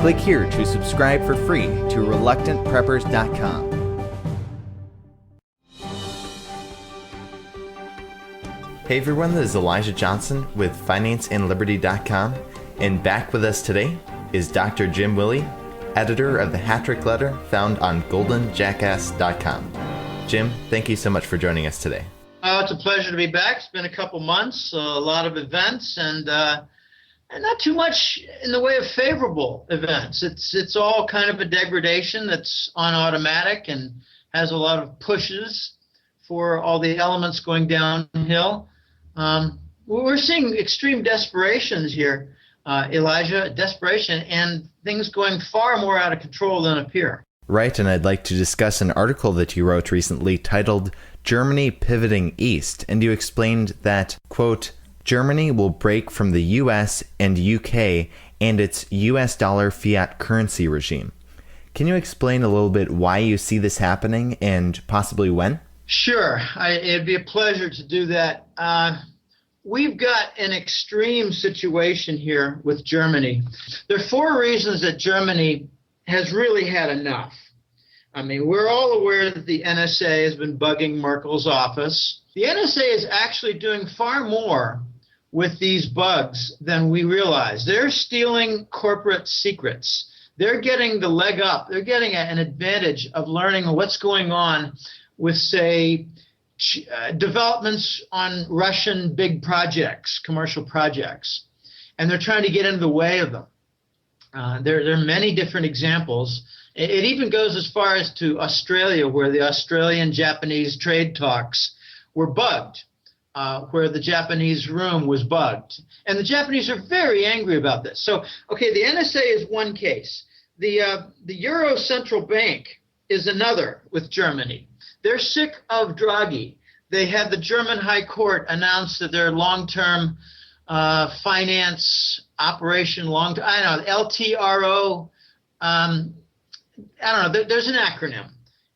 Click here to subscribe for free to reluctantpreppers.com. Hey everyone, this is Elijah Johnson with financeandliberty.com, and back with us today is Dr. Jim Willie, editor of the Hattrick Letter found on goldenjackass.com. Jim, thank you so much for joining us today. It's a pleasure to be back. It's been a couple months, a lot of events, and not too much in the way of favorable events. It's all kind of a degradation that's on automatic and has a lot of pushes for all the elements going downhill. We're seeing extreme desperations here, Elijah, desperation, and things going far more out of control than appear. Right, and I'd like to discuss an article that you wrote recently titled Germany Pivoting East, and you explained that, quote, Germany will break from the US and UK and its US dollar fiat currency regime. Can you explain a little bit why you see this happening and possibly when? Sure. It'd be a pleasure to do that. We've got an extreme situation here with Germany. There are 4 reasons that Germany has really had enough. I mean, we're all aware that the NSA has been bugging Merkel's office. The NSA is actually doing far more with these bugs than we realize. They're stealing corporate secrets. They're getting the leg up. They're getting an advantage of learning what's going on with, say, developments on Russian big projects, commercial projects, and they're trying to get in the way of them. There are many different examples. It even goes as far as to Australia, where the Australian-Japanese trade talks were bugged, where the Japanese room was bugged. And the Japanese are very angry about this. So, okay, the NSA is one case. The Euro Central Bank is another with Germany. They're sick of Draghi. They had the German High Court announce that their long-term finance operation, LTRO, there's an acronym.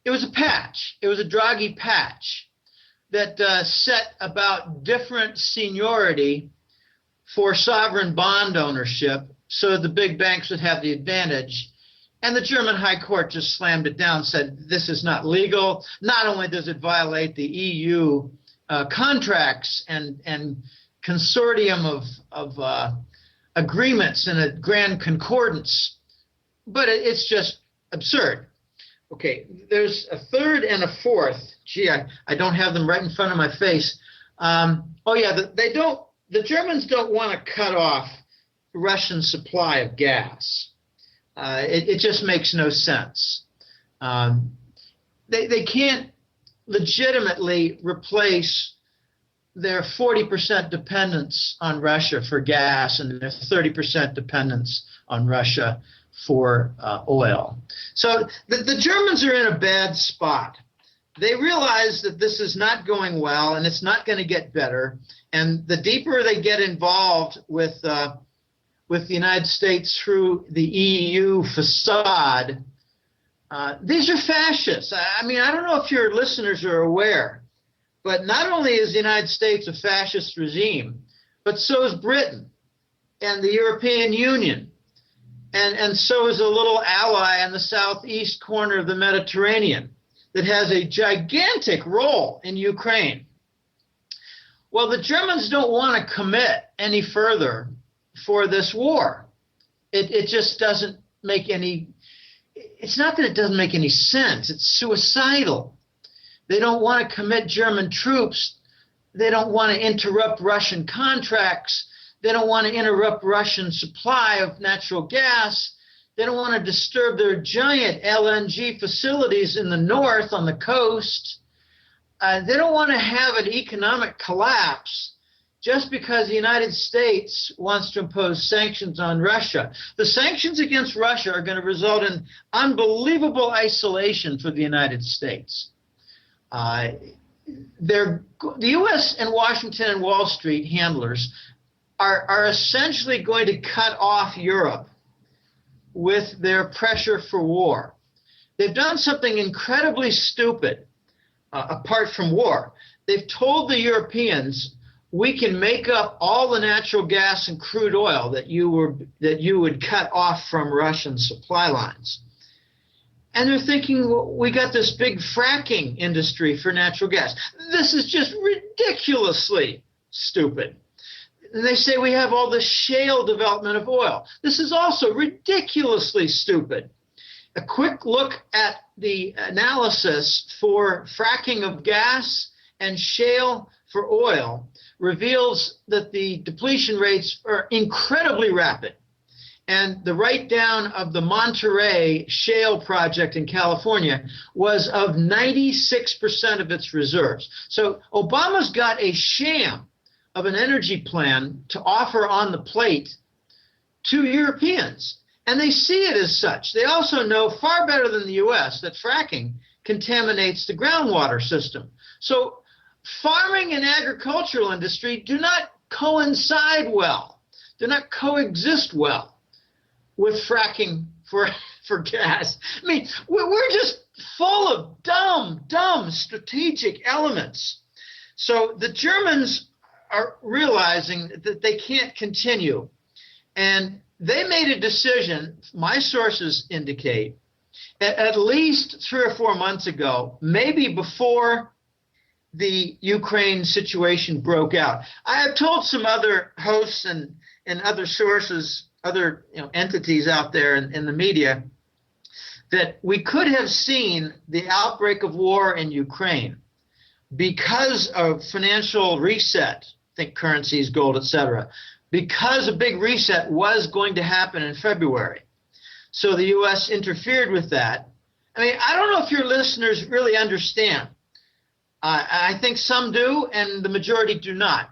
It was a patch. It was a Draghi patch that set about different seniority for sovereign bond ownership so the big banks would have the advantage. And the German High Court just slammed it down, said this is not legal. Not only does it violate the EU contracts and consortium of agreements in a grand concordance, but it's just absurd. Okay, there's a third and a fourth. Gee, I don't have them right in front of my face. The Germans don't want to cut off Russian supply of gas. It just makes no sense. They can't legitimately replace their 40% dependence on Russia for gas and their 30% dependence on Russia for oil. So the Germans are in a bad spot. They realize that this is not going well and it's not going to get better. And the deeper they get involved with the United States through the EU facade, these are fascists. I mean, I don't know if your listeners are aware, but not only is the United States a fascist regime, but so is Britain and the European Union. And so is a little ally in the southeast corner of the Mediterranean that has a gigantic role in Ukraine. Well, the Germans don't want to commit any further for this war. It just doesn't make any, it's not that it doesn't make any sense, it's suicidal. They don't want to commit German troops. They don't want to interrupt Russian contracts. They don't want to interrupt Russian supply of natural gas. They don't want to disturb their giant LNG facilities in the north on the coast. They don't want to have an economic collapse just because the United States wants to impose sanctions on Russia. The sanctions against Russia are going to result in unbelievable isolation for the United States. The U.S. and Washington and Wall Street handlers are essentially going to cut off Europe with their pressure for war. They've done something incredibly stupid apart from war. They've told the Europeans, we can make up all the natural gas and crude oil that you would cut off from Russian supply lines. And they're thinking, well, we got this big fracking industry for natural gas. This is just ridiculously stupid. And they say we have all the shale development of oil. This is also ridiculously stupid. A quick look at the analysis for fracking of gas and shale for oil reveals that the depletion rates are incredibly rapid. And the write-down of the Monterey Shale project in California was of 96% of its reserves. So Obama's got a sham of an energy plan to offer on the plate to Europeans. And they see it as such. They also know far better than the U.S. that fracking contaminates the groundwater system. So farming and agricultural industry do not coincide well, do not coexist well with fracking for gas. I mean, we're just full of dumb strategic elements. So the Germans are realizing that they can't continue. And they made a decision, my sources indicate, at least 3 or 4 months ago, maybe before the Ukraine situation broke out. I have told some other hosts and other sources, other entities out there in the media, that we could have seen the outbreak of war in Ukraine because of financial reset, think currencies, gold, etc., because a big reset was going to happen in February. So the U.S. interfered with that. I mean, I don't know if your listeners really understand. I think some do, and the majority do not,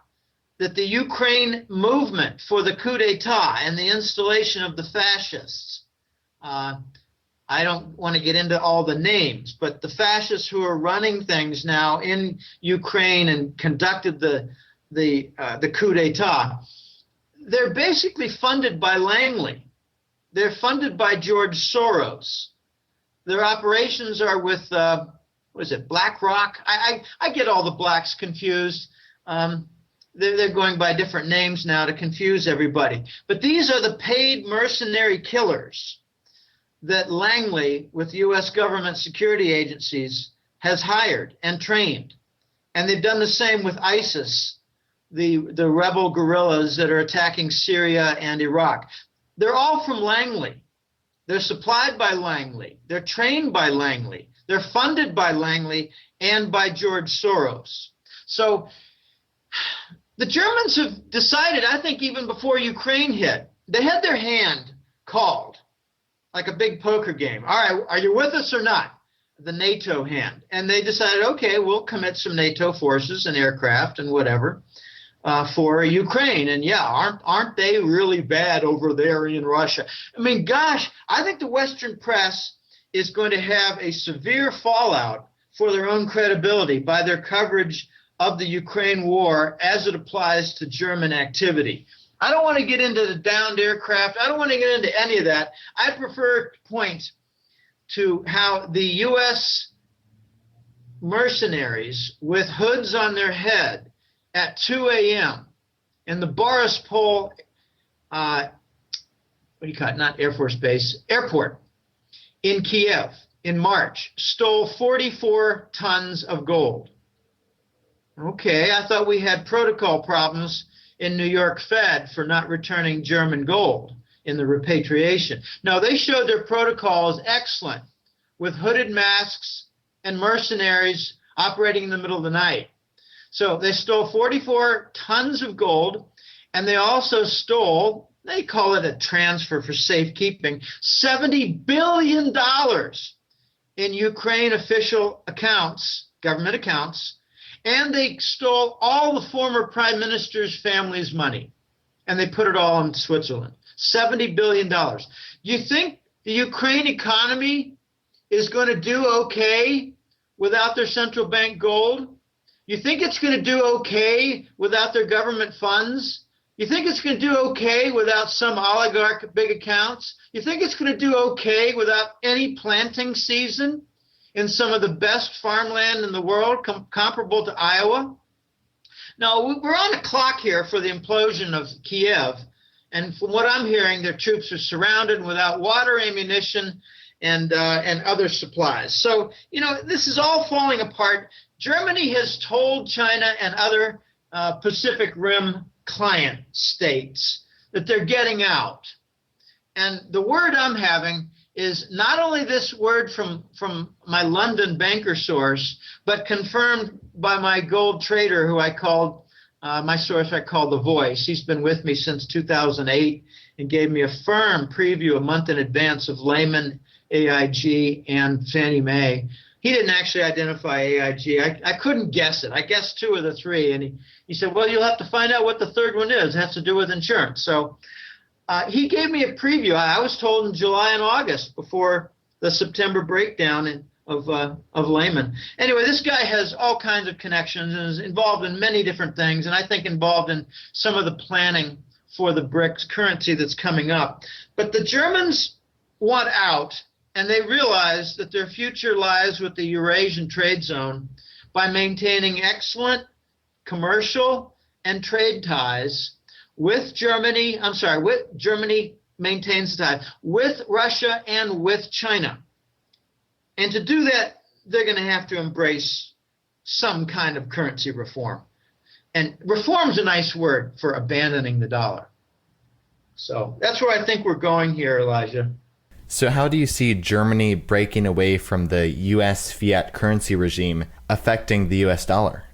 that the Ukraine movement for the coup d'etat and the installation of the fascists, I don't want to get into all the names, but the fascists who are running things now in Ukraine and conducted the coup d'etat, they're basically funded by Langley. They're funded by George Soros. Their operations are with, BlackRock? I get all the blacks confused. They're going by different names now to confuse everybody. But these are the paid mercenary killers that Langley, with U.S. government security agencies, has hired and trained. And they've done the same with ISIS, the rebel guerrillas that are attacking Syria and Iraq. They're all from Langley. They're supplied by Langley. They're trained by Langley. They're funded by Langley and by George Soros. So the Germans have decided, I think even before Ukraine hit, they had their hand called like a big poker game. All right, are you with us or not? The NATO hand. And they decided, okay, we'll commit some NATO forces and aircraft and whatever for Ukraine. And yeah, aren't they really bad over there in Russia? I mean, gosh, I think the Western press is going to have a severe fallout for their own credibility by their coverage of the Ukraine war as it applies to German activity. I don't want to get into the downed aircraft. I don't want to get into any of that. I prefer to point to how the U.S. mercenaries with hoods on their head at 2 a.m. in the Borispol, not Air Force Base, airport in Kiev in March, stole 44 tons of gold. Okay, I thought we had protocol problems in New York Fed for not returning German gold in the repatriation. No, they showed their protocol as excellent with hooded masks and mercenaries operating in the middle of the night. So they stole 44 tons of gold, and they also stole, they call it a transfer for safekeeping, $70 billion in Ukraine official accounts, government accounts, and they stole all the former prime minister's family's money, and they put it all in Switzerland. $70 billion. You think the Ukraine economy is going to do okay without their central bank gold? You think it's going to do okay without their government funds? You think it's going to do okay without some oligarch big accounts? You think it's going to do okay without any planting season in some of the best farmland in the world, comparable to Iowa? No, we're on the clock here for the implosion of Kiev. And from what I'm hearing, their troops are surrounded without water, ammunition, and other supplies. So, this is all falling apart. Germany has told China and other Pacific Rim client states that they're getting out. And the word I'm having is not only this word from my London banker source, but confirmed by my gold trader who I called, my source I call The Voice. He's been with me since 2008 and gave me a firm preview a month in advance of Lehman, AIG, and Fannie Mae. He didn't actually identify AIG. I couldn't guess it. I guessed two of the three. And he said, well, you'll have to find out what the third one is. It has to do with insurance. So he gave me a preview. I was told in July and August before the September breakdown of Lehman. Anyway, this guy has all kinds of connections and is involved in many different things, and I think involved in some of the planning for the BRICS currency that's coming up. But the Germans want out, and they realize that their future lies with the Eurasian trade zone by maintaining excellent commercial and trade ties with Germany. Germany maintains ties with Russia and with China. And to do that, they're going to have to embrace some kind of currency reform. And reform's a nice word for abandoning the dollar. So that's where I think we're going here, Elijah. So how do you see Germany breaking away from the U.S. fiat currency regime affecting the U.S. dollar?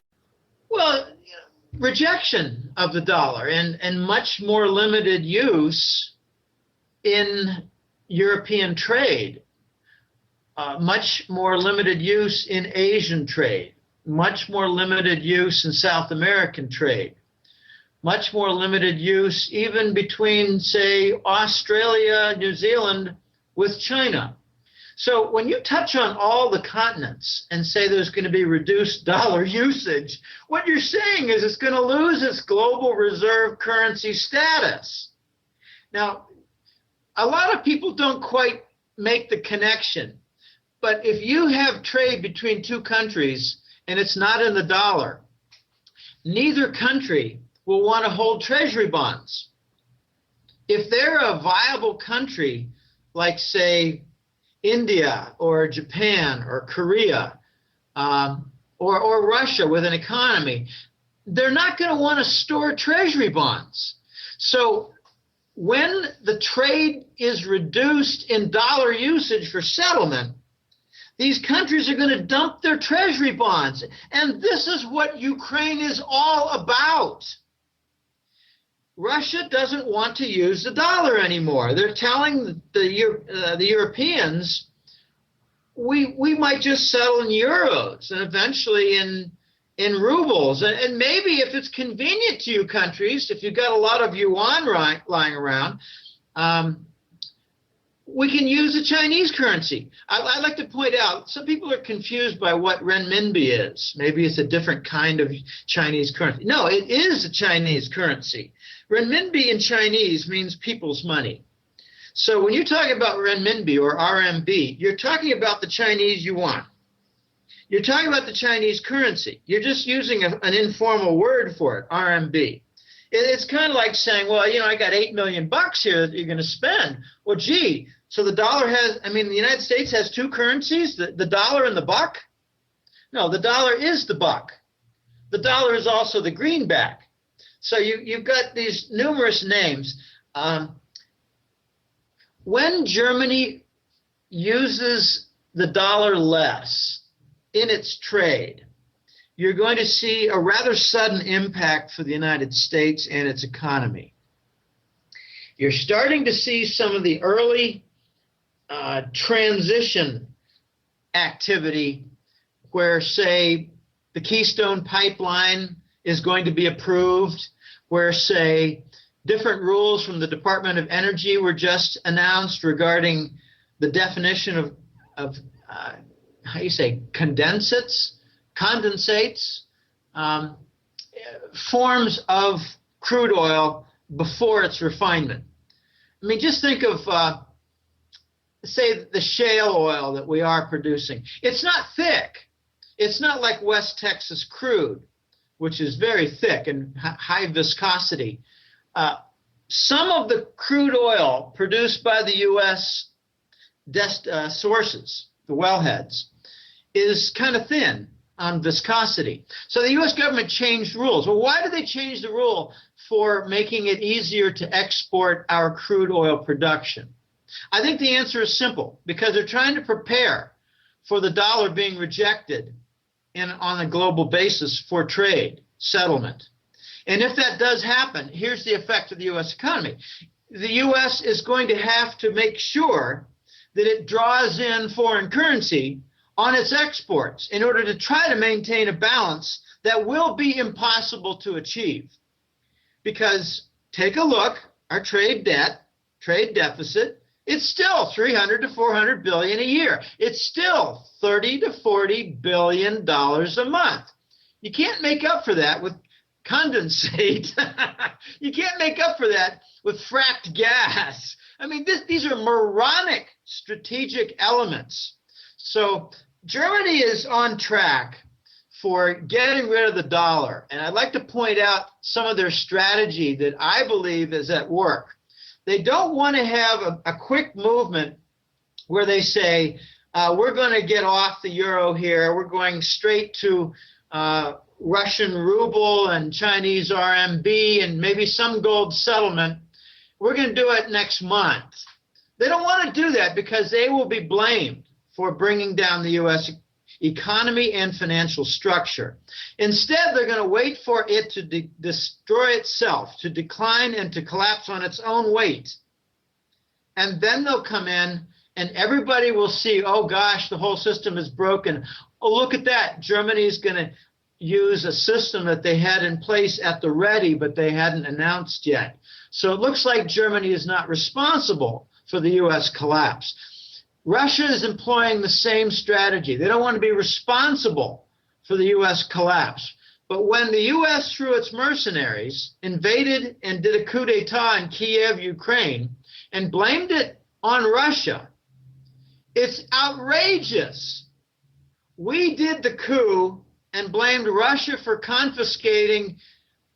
Well, rejection of the dollar and much more limited use in European trade, much more limited use in Asian trade, much more limited use in South American trade, much more limited use even between, say, Australia, New Zealand, with China. So when you touch on all the continents and say there's going to be reduced dollar usage, what you're saying is it's going to lose its global reserve currency status. Now, a lot of people don't quite make the connection, but if you have trade between two countries and it's not in the dollar, neither country will want to hold treasury bonds. If they're a viable country, like, say, India or Japan or Korea or Russia with an economy, they're not going to want to store treasury bonds. So when the trade is reduced in dollar usage for settlement, these countries are going to dump their treasury bonds. And this is what Ukraine is all about. Russia doesn't want to use the dollar anymore. They're telling the Europeans, we might just settle in euros and eventually in rubles. And maybe if it's convenient to you countries, if you've got a lot of yuan lying around, we can use the Chinese currency. I'd like to point out, some people are confused by what renminbi is. Maybe it's a different kind of Chinese currency. No, it is a Chinese currency. Renminbi in Chinese means people's money. So when you talk about renminbi or RMB, you're talking about the Chinese yuan. You're talking about the Chinese currency. You're just using an informal word for it, RMB. It's kind of like saying, well, I got $8 million here that you're going to spend. Well, gee, so the dollar the United States has two currencies, the dollar and the buck? No, the dollar is the buck. The dollar is also the greenback. So you've got these numerous names. When Germany uses the dollar less in its trade, you're going to see a rather sudden impact for the United States and its economy. You're starting to see some of the early transition activity where, say, the Keystone Pipeline is going to be approved, where, say, different rules from the Department of Energy were just announced regarding the definition of condensates, forms of crude oil before its refinement. I mean, just think of, say, the shale oil that we are producing. It's not thick. It's not like West Texas crude. which is very thick and high viscosity. Some of the crude oil produced by the U.S. Sources, the wellheads, is kind of thin on viscosity. So the U.S. government changed rules. Well, why did they change the rule for making it easier to export our crude oil production? I think the answer is simple, because they're trying to prepare for the dollar being rejected on a global basis for trade settlement. And if that does happen, here's the effect of the U.S. economy. The U.S. is going to have to make sure that it draws in foreign currency on its exports in order to try to maintain a balance that will be impossible to achieve. Because take a look, our trade deficit, it's still 300 to 400 billion a year. It's still 30 to 40 billion dollars a month. You can't make up for that with condensate. You can't make up for that with fracked gas. I mean, these are moronic strategic elements. So Germany is on track for getting rid of the dollar. And I'd like to point out some of their strategy that I believe is at work. They don't want to have a quick movement where they say, we're going to get off the euro here. We're going straight to Russian ruble and Chinese RMB and maybe some gold settlement. We're going to do it next month. They don't want to do that because they will be blamed for bringing down the U.S. economy and financial structure. Instead, they're going to wait for it to destroy itself, to decline and to collapse on its own weight. And then they'll come in and everybody will see, oh gosh, the whole system is broken. Oh, look at that. Germany is going to use a system that they had in place at the ready, but they hadn't announced yet. So it looks like Germany is not responsible for the U.S. collapse. Russia is employing the same strategy. They don't want to be responsible for the U.S. collapse. But when the U.S., through its mercenaries, invaded and did a coup d'etat in Kiev, Ukraine, and blamed it on Russia, it's outrageous. We did the coup and blamed Russia for confiscating,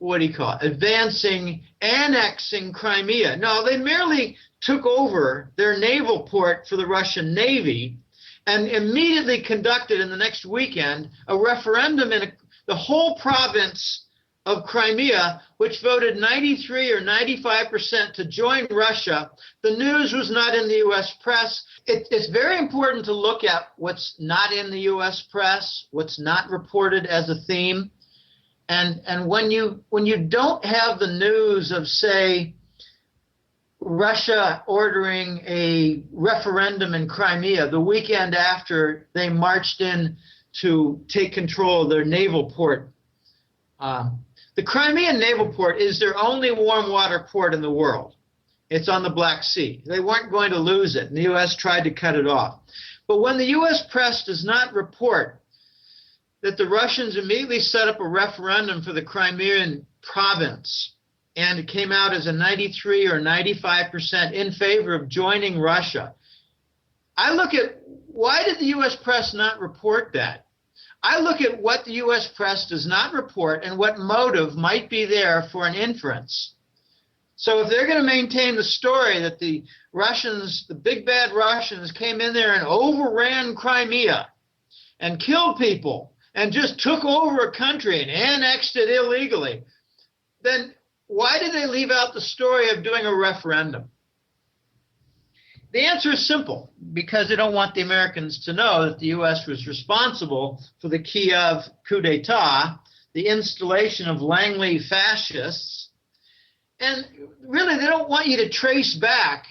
advancing, annexing Crimea. No, they merely took over their naval port for the Russian Navy and immediately conducted in the next weekend a referendum in the whole province of Crimea, which voted 93 or 95% to join Russia. The news was not in the U.S. press. It's very important to look at what's not in the U.S. press, what's not reported as a theme. And when you don't have the news of, say, Russia ordering a referendum in Crimea the weekend after they marched in to take control of their naval port. The Crimean naval port is their only warm water port in the world. It's on the Black Sea. They weren't going to lose it, and the U.S. tried to cut it off. But when the U.S. press does not report that the Russians immediately set up a referendum for the Crimean province, and it came out as a 93 or 95% in favor of joining Russia, I look at, why did the U.S. press not report that? I look at what the U.S. press does not report and what motive might be there for an inference. So if they're going to maintain the story that the Russians, the big bad Russians, came in there and overran Crimea and killed people and just took over a country and annexed it illegally, then why did they leave out the story of doing a referendum? The answer is simple, because they don't want the Americans to know that the U.S. was responsible for the Kiev coup d'etat, the installation of Langley fascists, and really they don't want you to trace back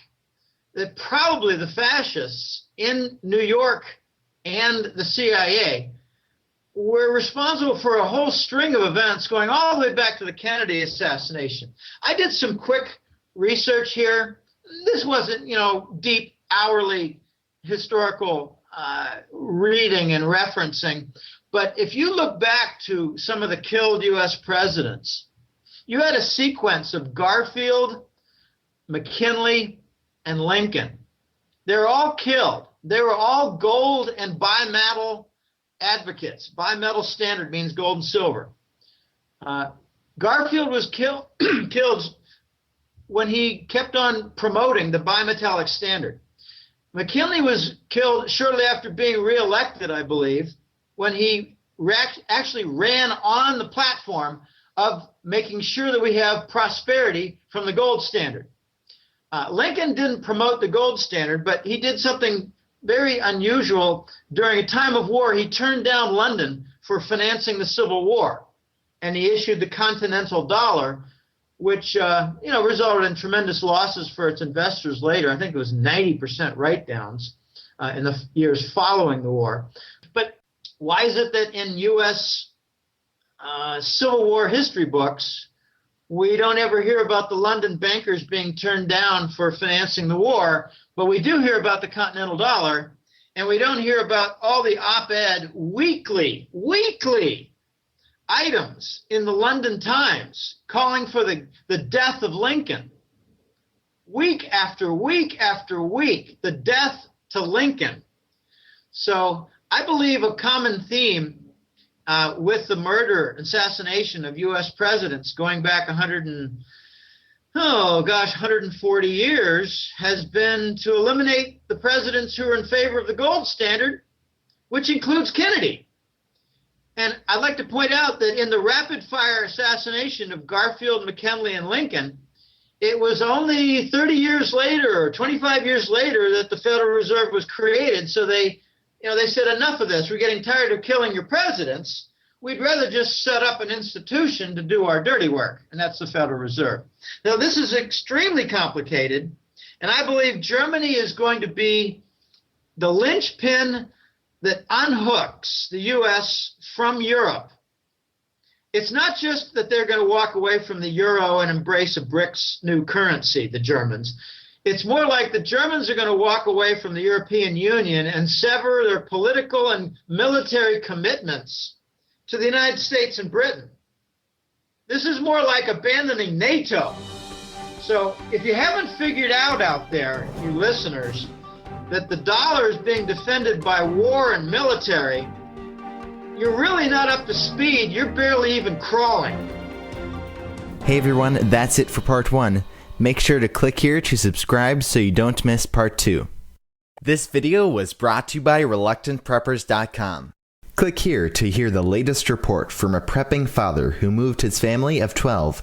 that probably the fascists in New York and the CIA were responsible for a whole string of events going all the way back to the Kennedy assassination. I did some quick research here. This wasn't, deep hourly historical reading and referencing. But if you look back to some of the killed U.S. presidents, you had a sequence of Garfield, McKinley, and Lincoln. They were all killed. They were all gold and bimetal advocates. Bimetal standard means gold and silver. Garfield was killed when he kept on promoting the bimetallic standard. McKinley was killed shortly after being reelected, I believe, when he actually ran on the platform of making sure that we have prosperity from the gold standard. Lincoln didn't promote the gold standard, but he did something very unusual. During a time of war, he turned down London for financing the Civil War, and he issued the Continental Dollar, which resulted in tremendous losses for its investors later. I think it was 90% write-downs in the years following the war. But why is it that in U.S. Civil War history books, we don't ever hear about the London bankers being turned down for financing the war, but we do hear about the Continental Dollar, and we don't hear about all the op-ed weekly items in the London Times calling for the death of Lincoln. Week after week after week, the death to Lincoln. So I believe a common theme with the murder, assassination of U.S. presidents going back 140 years has been to eliminate the presidents who are in favor of the gold standard, which includes Kennedy. And I'd like to point out that in the rapid-fire assassination of Garfield, McKinley, and Lincoln, it was only 30 years later or 25 years later that the Federal Reserve was created. So they said, enough of this. We're getting tired of killing your presidents. We'd rather just set up an institution to do our dirty work, and that's the Federal Reserve. Now, this is extremely complicated, and I believe Germany is going to be the linchpin that unhooks the U.S. from Europe. It's not just that they're going to walk away from the euro and embrace a BRICS new currency, the Germans. It's more like the Germans are going to walk away from the European Union and sever their political and military commitments to the United States and Britain. This is more like abandoning NATO. So if you haven't figured out there, you listeners, that the dollar is being defended by war and military, you're really not up to speed. You're barely even crawling. Hey everyone, that's it for part 1. Make sure to click here to subscribe so you don't miss part 2. This video was brought to you by ReluctantPreppers.com. Click here to hear the latest report from a prepping father who moved his family of 12